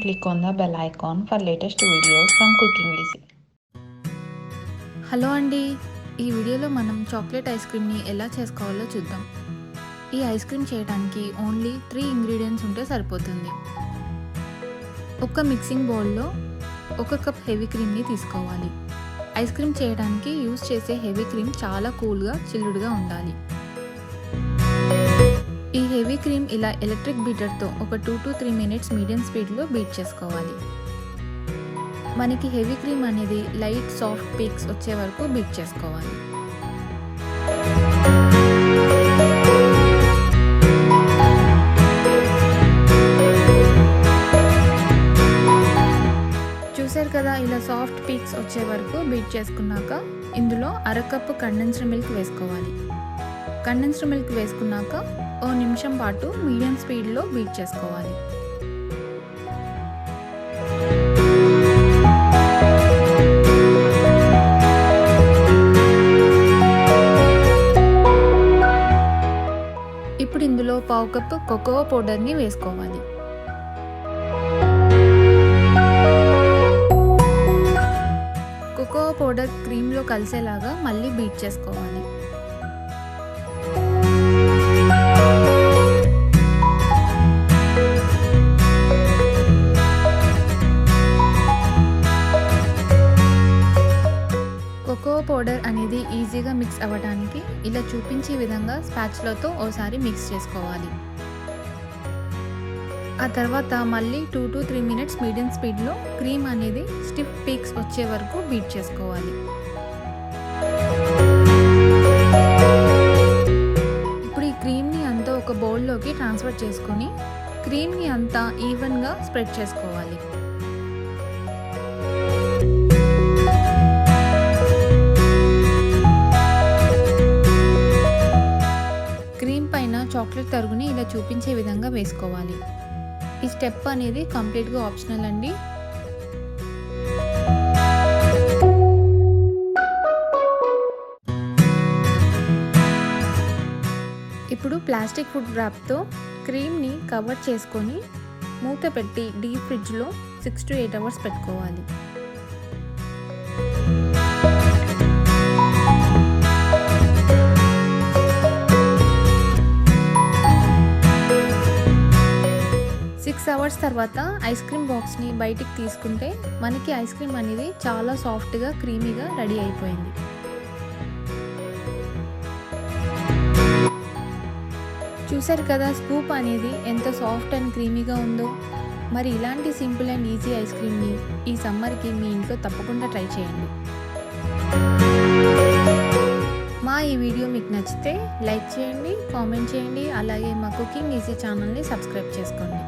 click on the bell icon for latest videos from Cooking Easy. Hello అండి, ఈ వీడియోలో మనం చాక్లెట్ ఐస్ క్రీమ్ని ఎలా చేసుకోవాలో చూద్దాం. ఈ ఐస్ క్రీమ్ చేయడానికి ఓన్లీ 3 ఇంగ్రీడియంట్స్ ఉంటే సరిపోతుంది. ఒక మిక్సింగ్ బౌల్లో 1 కప్ హెవీ క్రీమ్ని తీసుకోవాలి. ఐస్ క్రీమ్ చేయడానికి యూజ్ చేసే హెవీ క్రీమ్ చాలా కూల్గా చిల్లుడుగా ఉండాలి. ఈ హెవీ క్రీమ్ ఇలా ఎలక్ట్రిక్ బీటర్తో ఒక 2 to 3 మినిట్స్ మీడియం స్పీడ్లో బీట్ చేసుకోవాలి. మనకి హెవీ క్రీమ్ అనేది లైట్ సాఫ్ట్ పీక్స్ వచ్చే వరకు బీట్ చేసుకోవాలి. చూసారు కదా, ఇలా సాఫ్ట్ పీక్స్ వచ్చే వరకు బీట్ చేసుకున్నాక ఇందులో 1/2 కప్పు కండెన్స్డ్ మిల్క్ వేసుకోవాలి. కండెన్స్డ్ మిల్క్ వేసుకున్నాక 1 నిమిషం పాటు మీడియం స్పీడ్లో బీట్ చేసుకోవాలి. ఇప్పుడు ఇందులో 1/2 కప్పు కోకో పౌడర్ని వేసుకోవాలి. కోకో పౌడర్ క్రీమ్లో కలిసేలాగా మళ్ళీ బీట్ చేసుకోవాలి. కోకో పౌడర్ అనేది ఈజీగా మిక్స్ అవ్వడానికి ఇలా చూపించే విధంగా స్పాచులాతో ఓసారి మిక్స్ చేసుకోవాలి. ఆ తర్వాత మళ్ళీ 2 to 3 మినిట్స్ మీడియం స్పీడ్లో క్రీమ్ అనేది స్టిఫ్ పీక్స్ వచ్చే వరకు బీట్ చేసుకోవాలి. ఇప్పుడు ఈ క్రీమ్ని అంతా ఒక బౌల్లోకి ట్రాన్స్ఫర్ చేసుకొని క్రీమ్ని అంతా ఈవెన్గా స్ప్రెడ్ చేసుకోవాలి. క్రీమ్ పైన చాక్లెట్ తరుగుని ఇలా చూపించే విధంగా వేసుకోవాలి. ఈ స్టెప్ అనేది కంప్లీట్గా ఆప్షనల్ అండి. ఇప్పుడు ప్లాస్టిక్ ఫుడ్ ర్యాప్తో క్రీమ్ని కవర్ చేసుకొని మూత పెట్టి డీప్ ఫ్రిడ్జ్లో 6 to 8 అవర్స్ పెట్టుకోవాలి. అవర్స్ తర్వాత ఐస్ క్రీమ్ బాక్స్ని బయటికి తీసుకుంటే మనకి ఐస్ క్రీమ్ అనేది చాలా సాఫ్ట్గా క్రీమీగా రెడీ అయిపోయింది. చూసారు కదా, స్కూప్ అనేది ఎంత సాఫ్ట్ అండ్ క్రీమీగా ఉందో. మరి ఇలాంటి సింపుల్ అండ్ ఈజీ ఐస్ క్రీమ్ని ఈ సమ్మర్కి మీ ఇంట్లో తప్పకుండా ట్రై చేయండి. మా ఈ వీడియో మీకు నచ్చితే లైక్ చేయండి, కామెంట్ చేయండి, అలాగే మా కుకింగ్ ఈజీ ఛానల్ని సబ్స్క్రైబ్ చేసుకోండి.